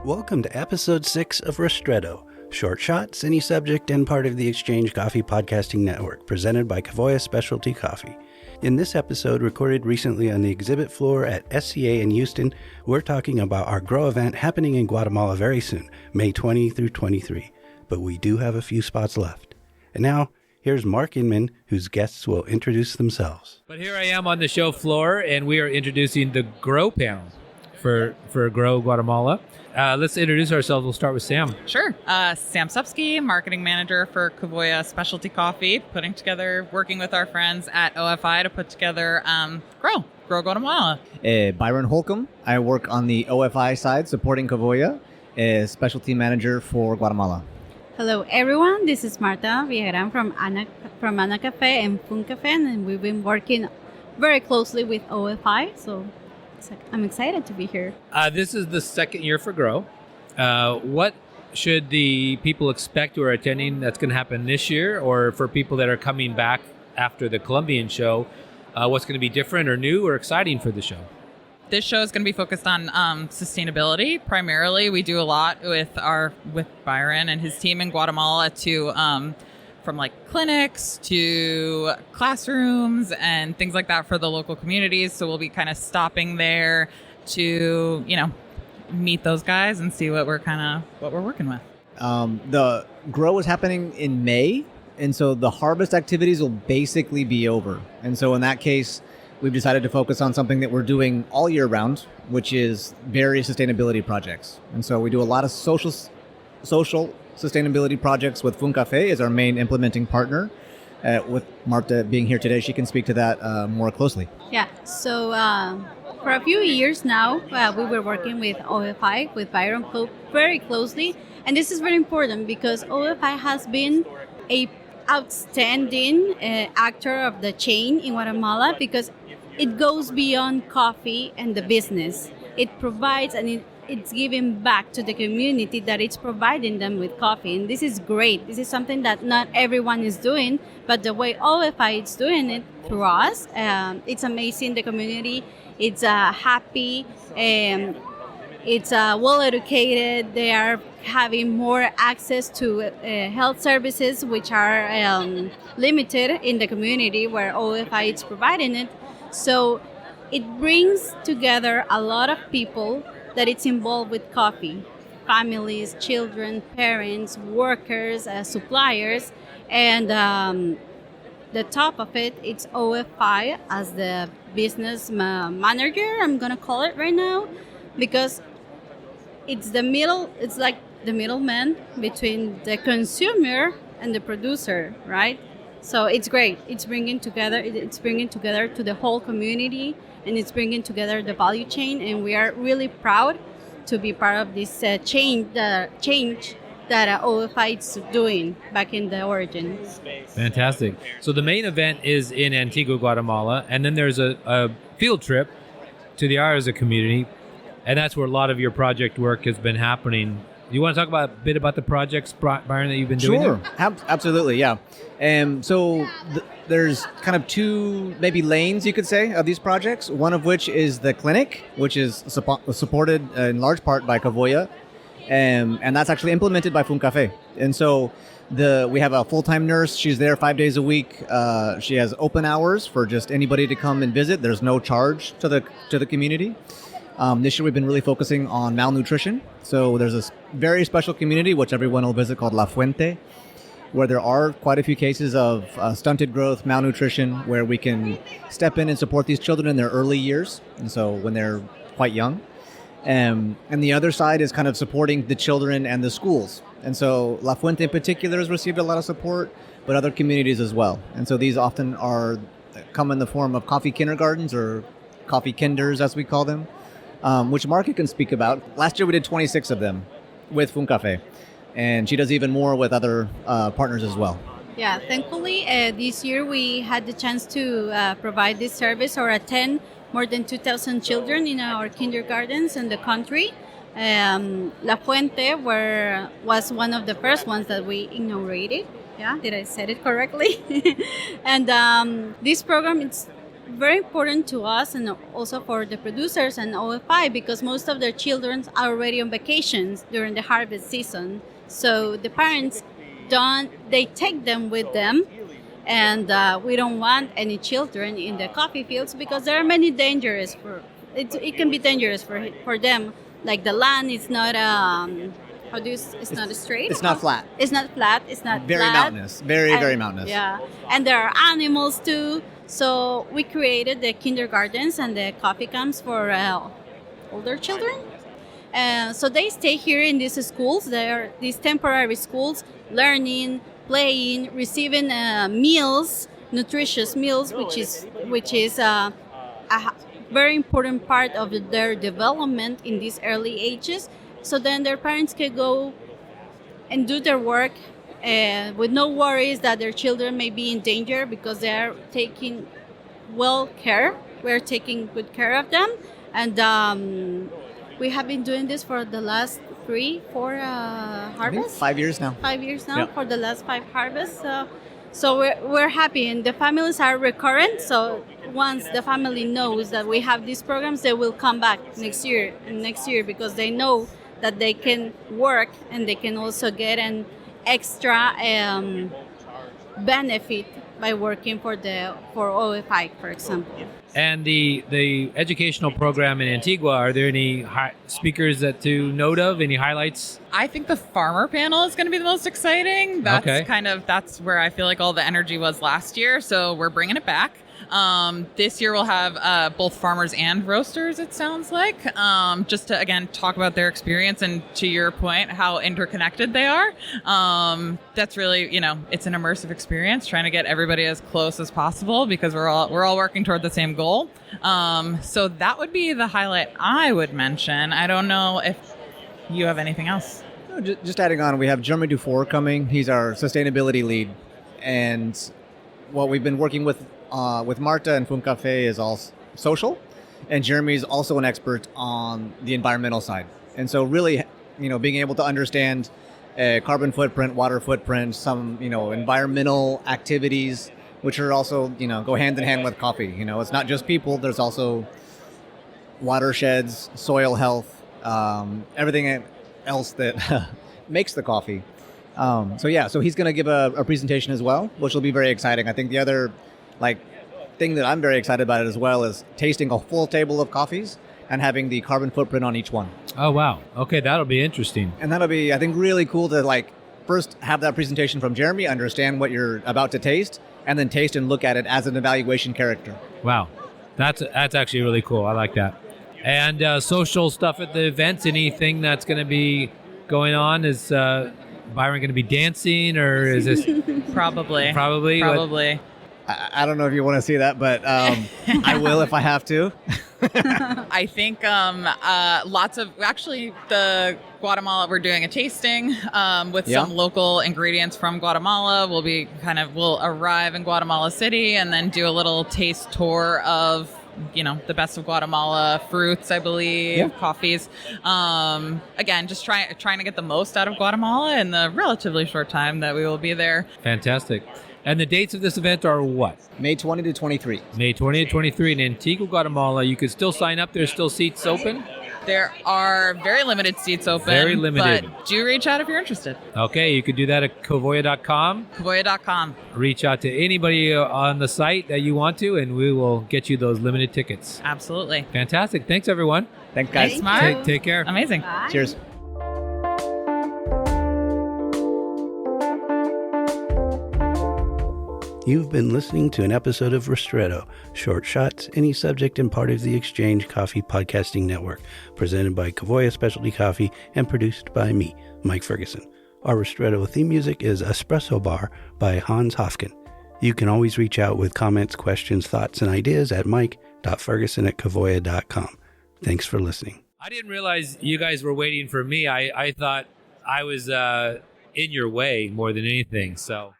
Welcome to episode 6 of Ristretto, short shots, any subject, and part of the Exchange Coffee Podcasting Network, presented by Covoya Specialty Coffee. In this episode, recorded recently on the exhibit floor at SCA in Houston, we're talking about our Grow event happening in Guatemala very soon, May 20 through 23. But we do have a few spots left. And now, here's Mark Inman, whose guests will introduce themselves. But here I am on the show floor, and we are introducing the Grow panel for Grow Guatemala. Let's introduce ourselves. We'll start with Sam. Sure. Sam Supsky, marketing manager for Covoya Specialty Coffee, working with our friends at OFI to put together Grow Guatemala. Byron Holcomb. I work on the OFI side, supporting Covoya, specialty manager for Guatemala. Hello, everyone. This is Marta from Funcafe and Funcafe, and we've been working very closely with OFI, so I'm excited to be here. This is the second year for Grow. What should the people expect who are attending that's going to happen this year, or for people that are coming back after the Colombian show, what's going to be different or new or exciting for the show? This show is going to be focused on sustainability. Primarily, we do a lot with Byron and his team in Guatemala to from like clinics to classrooms and things like that for the local communities. So we'll be kind of stopping there to, meet those guys and see what we're working with. The Grow is happening in May, and so the harvest activities will basically be over. And so in that case, we've decided to focus on something that we're doing all year round, which is various sustainability projects. And so we do a lot of social sustainability projects with Funcafe as our main implementing partner. With Marta being here today, she can speak to that more closely. Yeah, so for a few years now, we were working with OFI, with Byron, very closely. And this is very important because OFI has been a outstanding actor of the chain in Guatemala because it goes beyond coffee and the business. It provides and it's giving back to the community that it's providing them with coffee. And this is great. This is something that not everyone is doing, but the way OFI is doing it through us, it's amazing. The community, it's happy, it's well-educated. They are having more access to health services, which are limited in the community where OFI is providing it. So it brings together a lot of people that it's involved with coffee, families, children, parents, workers, suppliers, and the top of it, it's OFI as the business manager, I'm gonna call it right now, because it's like the middleman between the consumer and the producer, right? So it's great. It's bringing together to the whole community, and it's bringing together the value chain, and we are really proud to be part of this change that OFI is doing back in the origin. Fantastic. So the main event is in Antigua, Guatemala, and then there's a field trip to the Arza community, and that's where a lot of your project work has been happening. You want to talk a bit about the projects, Byron, that you've been doing there? Sure, absolutely, yeah. So there's kind of two maybe lanes, you could say, of these projects, one of which is the clinic, which is supported in large part by Covoya, and that's actually implemented by Funcafe. And so we have a full-time nurse. She's there 5 days a week. She has open hours for just anybody to come and visit. There's no charge to the community. This year we've been really focusing on malnutrition. So there's this very special community, which everyone will visit, called La Fuente, where there are quite a few cases of stunted growth, malnutrition, where we can step in and support these children in their early years, and so when they're quite young. And the other side is kind of supporting the children and the schools. And so La Fuente in particular has received a lot of support, but other communities as well. And so these often come in the form of coffee kindergartens or coffee kinders, as we call them, which Marta can speak about. Last year we did 26 of them with Funcafe, and she does even more with other partners as well. Yeah, thankfully this year we had the chance to provide this service or attend more than 2,000 children in our kindergartens in the country. La Fuente was one of the first ones that we inaugurated. Yeah, did I say it correctly? And this program, it's very important to us and also for the producers and OFI because most of their children are already on vacations during the harvest season. So the parents they take them with them, and we don't want any children in the coffee fields because there are many dangers it can be dangerous for them. Like the land is not it's not straight. It's not flat. It's not flat. It's not very flat. mountainous. Very mountainous. Yeah, and there are animals too. So we created the kindergartens and the coffee camps for older children. So they stay here in these schools. They're these temporary schools, learning, playing, receiving meals, nutritious meals, which is a very important part of their development in these early ages. So then their parents can go and do their work with no worries that their children may be in danger because they are taking care. We're taking good care of them. And we have been doing this for the last 3-4 harvests. 5 years now. 5 years now, Yep. for the last 5 harvests. So we're happy, and the families are recurrent. So once the family knows that we have these programs, they will come back next year and next year because they know that they can work and they can also get an extra benefit by working for OFI, for example. And the educational program in Antigua, are there any speakers to note of? Any highlights? I think the farmer panel is going to be the most exciting. That's where I feel like all the energy was last year. So we're bringing it back. This year we'll have both farmers and roasters, it sounds like, just to, again, talk about their experience and, to your point, how interconnected they are. That's really, it's an immersive experience, trying to get everybody as close as possible because we're all working toward the same goal. So that would be the highlight I would mention. I don't know if you have anything else. No, just adding on, we have Jeremy Dufour coming. He's our sustainability lead. And what we've been working with Marta and Funcafe is all social, and Jeremy is also an expert on the environmental side. And so really, being able to understand carbon footprint, water footprint, some, environmental activities, which are also, go hand in hand with coffee. It's not just people, there's also watersheds, soil health, everything else that makes the coffee. So he's going to give a presentation as well, which will be very exciting. I think the other thing that I'm very excited about it as well is tasting a full table of coffees and having the carbon footprint on each one. Oh, wow. Okay, that'll be interesting. And that'll be, I think, really cool to first have that presentation from Jeremy, understand what you're about to taste, and then taste and look at it as an evaluation character. Wow. That's actually really cool. I like that. And social stuff at the events, anything that's going to be going on? Is Byron going to be dancing, or is this... Probably. I don't know if you want to see that, but I will if I have to. I think lots of, actually, the Guatemala, we're doing a tasting with some local ingredients from Guatemala. We'll arrive in Guatemala City and then do a little taste tour of, the best of Guatemala fruits, I believe, coffees. Again, just trying to get the most out of Guatemala in the relatively short time that we will be there. Fantastic. And the dates of this event are what? May 20 to 23. May 20 to 23 in Antigua, Guatemala. You can still sign up. There's still seats open? There are very limited seats open. Very limited. But do reach out if you're interested. Okay, you could do that at Covoya.com. Covoya.com. Reach out to anybody on the site that you want to, and we will get you those limited tickets. Absolutely. Fantastic. Thanks, everyone. Thanks, guys. Thanks, Mark. Take care. Amazing. Bye. Cheers. You've been listening to an episode of Ristretto, short shots, any subject, and part of the Exchange Coffee Podcasting Network, presented by Covoya Specialty Coffee and produced by me, Mike Ferguson. Our Ristretto theme music is Espresso Bar by Hans Hofken. You can always reach out with comments, questions, thoughts, and ideas at mike.ferguson@covoya.com. Thanks for listening. I didn't realize you guys were waiting for me. I thought I was in your way more than anything, so...